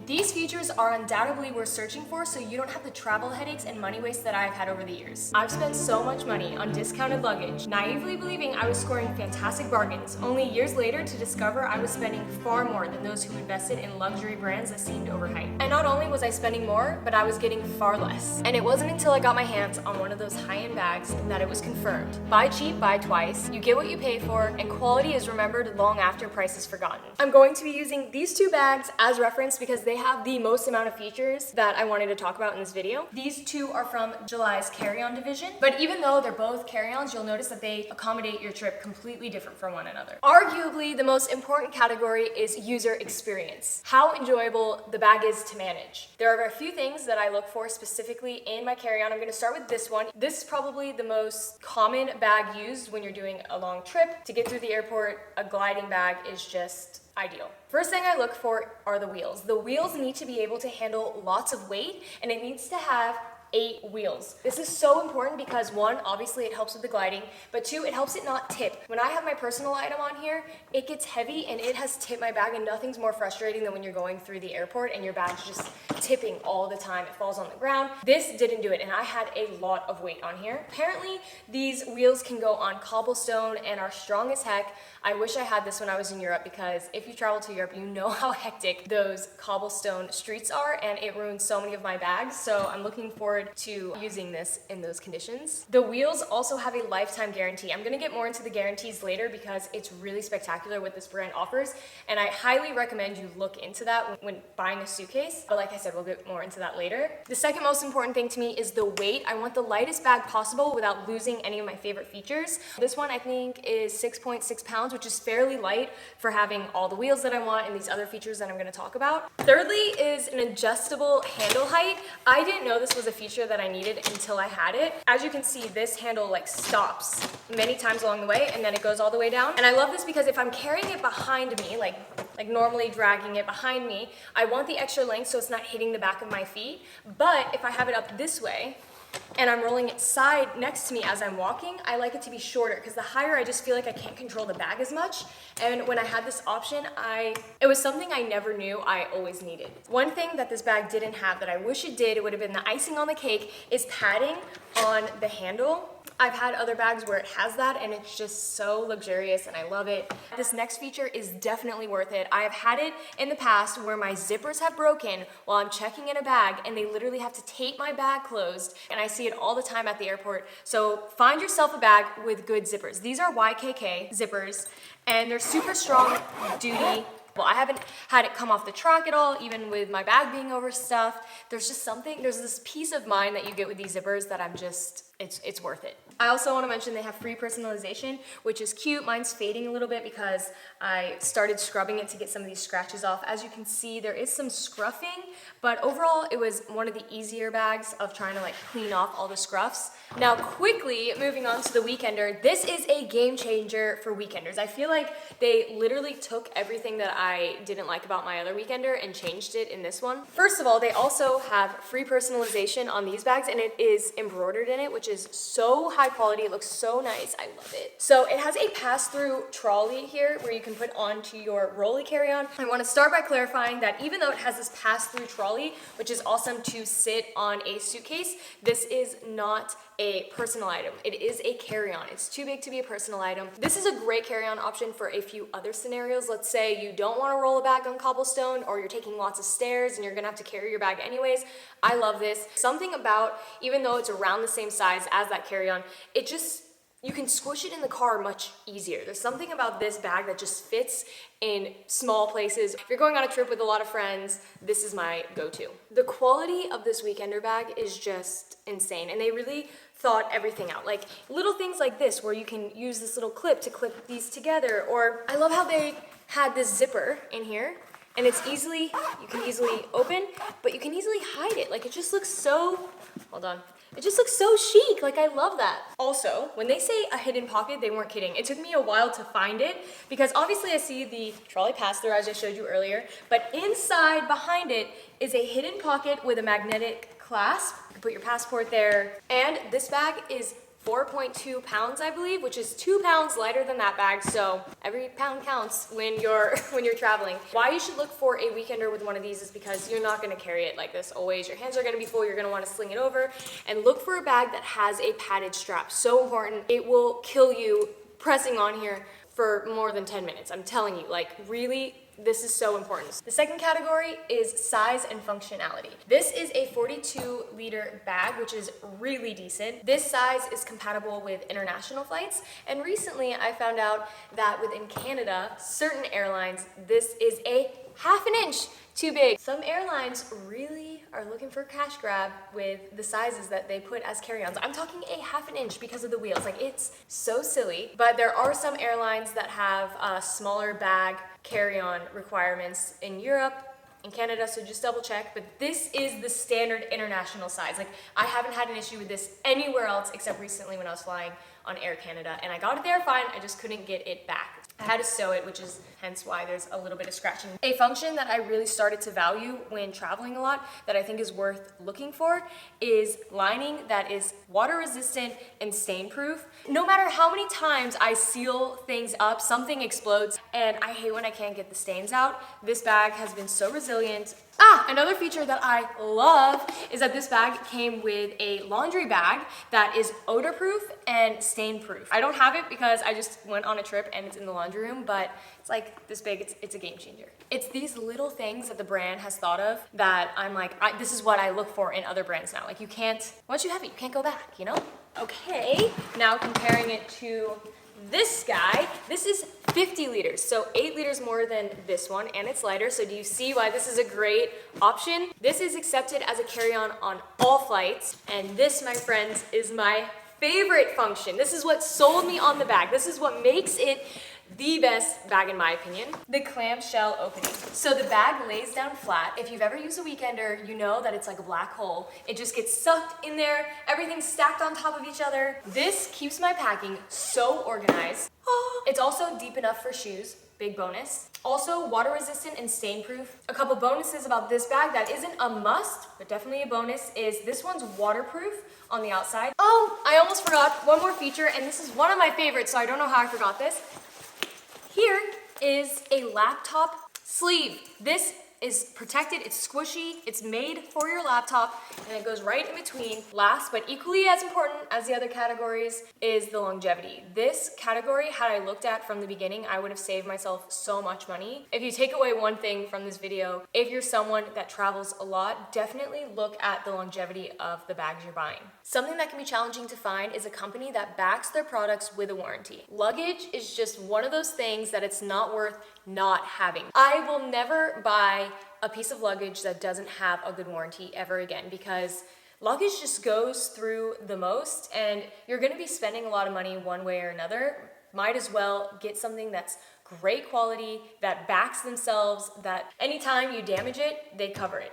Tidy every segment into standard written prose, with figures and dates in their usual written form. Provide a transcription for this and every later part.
These features are undoubtedly worth searching for so you don't have the travel headaches and money waste that I've had over the years. I've spent so much money on discounted luggage, naively believing I was scoring fantastic bargains, only years later to discover I was spending far more than those who invested in luxury brands that seemed overhyped. And not only was I spending more, but I was getting far less. And it wasn't until I got my hands on one of those high-end bags that it was confirmed. Buy cheap, buy twice. You get what you pay for, and quality is remembered long after price is forgotten. I'm going to be using these two bags as reference because they have the most amount of features that I wanted to talk about in this video. These two are from July's carry-on division, but even though they're both carry-ons, you'll notice that they accommodate your trip completely different from one another. Arguably, the most important category is user experience. How enjoyable the bag is to manage. There are a few things that I look for specifically in my carry-on. I'm gonna start with this one. This is probably the most common bag used when you're doing a long trip. To get through the airport, a gliding bag is just ideal. First thing I look for are the wheels. The wheels need to be able to handle lots of weight, and it needs to have 8 wheels. This is so important because one, obviously it helps with the gliding, but two, it helps it not tip. When I have my personal item on here, it gets heavy and it has tipped my bag, and nothing's more frustrating than when you're going through the airport and your bag's just tipping all the time. It falls on the ground. This didn't do it, and I had a lot of weight on here. Apparently, these wheels can go on cobblestone and are strong as heck. I wish I had this when I was in Europe because if you travel to Europe, you know how hectic those cobblestone streets are, and it ruins so many of my bags, so I'm looking forward to using this in those conditions. The wheels also have a lifetime guarantee. I'm gonna get more into the guarantees later because it's really spectacular what this brand offers, and I highly recommend you look into that when buying a suitcase, but like I said, we'll get more into that later. The second most important thing to me is the weight. I want the lightest bag possible without losing any of my favorite features. This one I think is 6.6 pounds, which is fairly light for having all the wheels that I want and these other features that I'm gonna talk about. Thirdly is an adjustable handle height. I didn't know this was a feature that I needed until I had it. As you can see, this handle like stops many times along the way and then it goes all the way down. And I love this because if I'm carrying it behind me, like normally dragging it behind me, I want the extra length so it's not hitting the back of my feet. But if I have it up this way, and I'm rolling it side next to me as I'm walking, I like it to be shorter because the higher I just feel like I can't control the bag as much. And when I had this option, it was something I never knew I always needed. One thing that this bag didn't have that I wish it did, it would have been the icing on the cake, is padding on the handle. I've had other bags where it has that and it's just so luxurious and I love it. This next feature is definitely worth it. I have had it in the past where my zippers have broken while I'm checking in a bag and they literally have to tape my bag closed, and I see it all the time at the airport. So find yourself a bag with good zippers. These are YKK zippers and they're super strong duty. Well, I haven't had it come off the track at all, even with my bag being overstuffed. There's this peace of mind that you get with these zippers that it's worth it. I also want to mention they have free personalization, which is cute. Mine's fading a little bit because I started scrubbing it to get some of these scratches off. As you can see, there is some scruffing, but overall it was one of the easier bags of trying to like clean off all the scruffs. Now quickly moving on to the Weekender, this is a game changer for weekenders. I feel like they literally took everything that I didn't like about my other Weekender and changed it in this one. First of all, they also have free personalization on these bags and it is embroidered in it, which is so high quality. It looks so nice. I love it. So it has a pass-through trolley here where you can put onto your rolly carry-on. I want to start by clarifying that even though it has this pass-through trolley, which is awesome to sit on a suitcase, this is not a personal item. It is a carry-on. It's too big to be a personal item. This is a great carry-on option for a few other scenarios. Let's say you don't want to roll a bag on cobblestone or you're taking lots of stairs and you're gonna have to carry your bag anyways. I love this. Something about, even though it's around the same size as that carry-on, you can squish it in the car much easier. There's something about this bag that just fits in small places. If you're going on a trip with a lot of friends, this is my go-to. The quality of this Weekender bag is just insane, and they really thought everything out. Like little things like this where you can use this little clip to clip these together, or I love how they had this zipper in here and you can easily open, but you can easily hide it. Like it just looks so, hold on. It just looks so chic, like I love that. Also, when they say a hidden pocket, they weren't kidding. It took me a while to find it because obviously I see the trolley pass-through as I showed you earlier, but inside, behind it, is a hidden pocket with a magnetic clasp. You can put your passport there, and this bag is 4.2 pounds, I believe, which is 2 pounds lighter than that bag. So every pound counts when you're traveling. Why you should look for a weekender with one of these is because you're not going to carry it like this always. Your hands are going to be full. You're going to want to sling it over, and look for a bag that has a padded strap. So important. It will kill you pressing on here for more than 10 minutes. I'm telling you, like, really, this is so important. The second category is size and functionality. This is a 42-liter bag, which is really decent. This size is compatible with international flights, and recently I found out that within Canada, certain airlines, this is a half an inch too big. Some airlines really are looking for a cash grab with the sizes that they put as carry-ons. I'm talking a half an inch because of the wheels. Like, it's so silly. But there are some airlines that have a smaller bag carry-on requirements in Europe, in Canada, so just double check. But this is the standard international size. Like, I haven't had an issue with this anywhere else except recently when I was flying on Air Canada, and I got it there fine. I just couldn't get it back. I had to sew it, which is hence why there's a little bit of scratching. A function that I really started to value when traveling a lot that I think is worth looking for is lining that is water resistant and stain proof. No matter how many times I seal things up, something explodes, and I hate when I can't get the stains out. This bag has been so resilient. Another feature that I love is that this bag came with a laundry bag that is odor proof and stain proof. I don't have it because I just went on a trip and it's in the laundry room, but it's like this big, it's a game changer. It's these little things that the brand has thought of that I'm like, this is what I look for in other brands now. Like, you can't, once you have it, you can't go back, you know? Okay, now comparing it to this guy, this is 50 liters, so 8 liters more than this one, and it's lighter, so do you see why this is a great option? This is accepted as a carry-on on all flights, and this, my friends, is my favorite function. This is what sold me on the bag. This is what makes it the best bag in my opinion. The clamshell opening. So the bag lays down flat. If you've ever used a weekender, you know that it's like a black hole. It just gets sucked in there, everything's stacked on top of each other. This keeps my packing so organized. It's also deep enough for shoes, big bonus. Also water resistant and stain proof. A couple bonuses about this bag that isn't a must, but definitely a bonus, is this one's waterproof on the outside. Oh, I almost forgot one more feature, and this is one of my favorites, so I don't know how I forgot this. Here is a laptop sleeve. This is protected, it's squishy, it's made for your laptop, and it goes right in between. Last, but equally as important as the other categories, is the longevity. This category, had I looked at from the beginning, I would have saved myself so much money. If you take away one thing from this video, if you're someone that travels a lot, definitely look at the longevity of the bags you're buying. Something that can be challenging to find is a company that backs their products with a warranty. Luggage is just one of those things that it's not worth not having. I will never buy a piece of luggage that doesn't have a good warranty ever again, because luggage just goes through the most, and you're gonna be spending a lot of money one way or another. Might as well get something that's great quality, that backs themselves, that anytime you damage it, they cover it.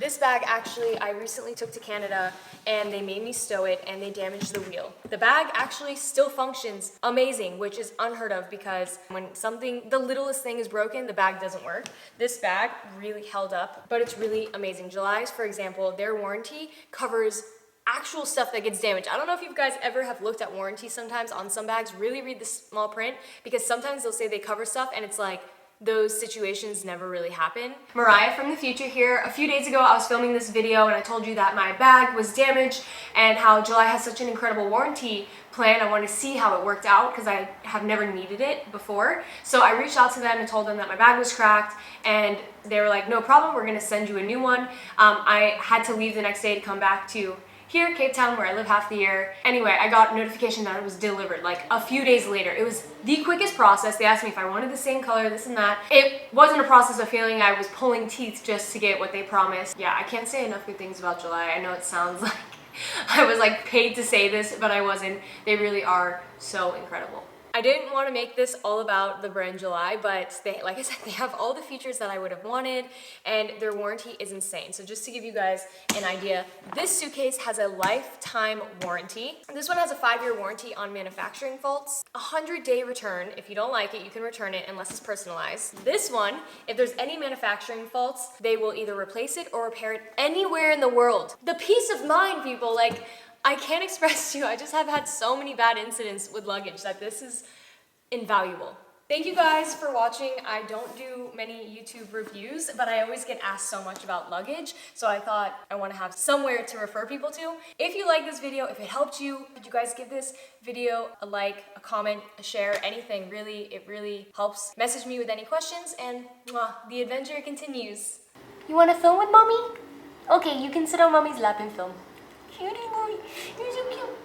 This bag, actually, I recently took to Canada and they made me stow it and they damaged the wheel. The bag actually still functions amazing, which is unheard of, because when something, the littlest thing is broken, the bag doesn't work. This bag really held up, but it's really amazing. July's, for example, their warranty covers actual stuff that gets damaged. I don't know if you guys ever have looked at warranty sometimes on some bags. Really read the small print, because sometimes they'll say they cover stuff and it's like, those situations never really happen. Mariah from the future here. A few days ago, I was filming this video and I told you that my bag was damaged and how July has such an incredible warranty plan. I wanted to see how it worked out because I have never needed it before. So I reached out to them and told them that my bag was cracked, and they were like, no problem, we're gonna send you a new one. I had to leave the next day to come back to here, Cape Town, where I live half the year. Anyway, I got notification that it was delivered like a few days later. It was the quickest process. They asked me if I wanted the same color, this and that. It wasn't a process of feeling I was pulling teeth just to get what they promised. Yeah, I can't say enough good things about July. I know it sounds like I was like paid to say this, but I wasn't. They really are so incredible. I didn't want to make this all about the brand July, but they, like I said, they have all the features that I would have wanted, and their warranty is insane. So just to give you guys an idea, this suitcase has a lifetime warranty. This one has a 5-year warranty on manufacturing faults, a 100-day return. If you don't like it, you can return it unless it's personalized. This one, if there's any manufacturing faults, they will either replace it or repair it anywhere in the world. The peace of mind, people, like, I can't express to you, I just have had so many bad incidents with luggage that this is invaluable. Thank you guys for watching. I don't do many YouTube reviews, but I always get asked so much about luggage, so I thought I want to have somewhere to refer people to. If you like this video, if it helped you, could you guys give this video a like, a comment, a share, anything. Really, it really helps. Message me with any questions, and the adventure continues. You want to film with mommy? Okay, you can sit on mommy's lap and film. Cutie boy, you're so cute.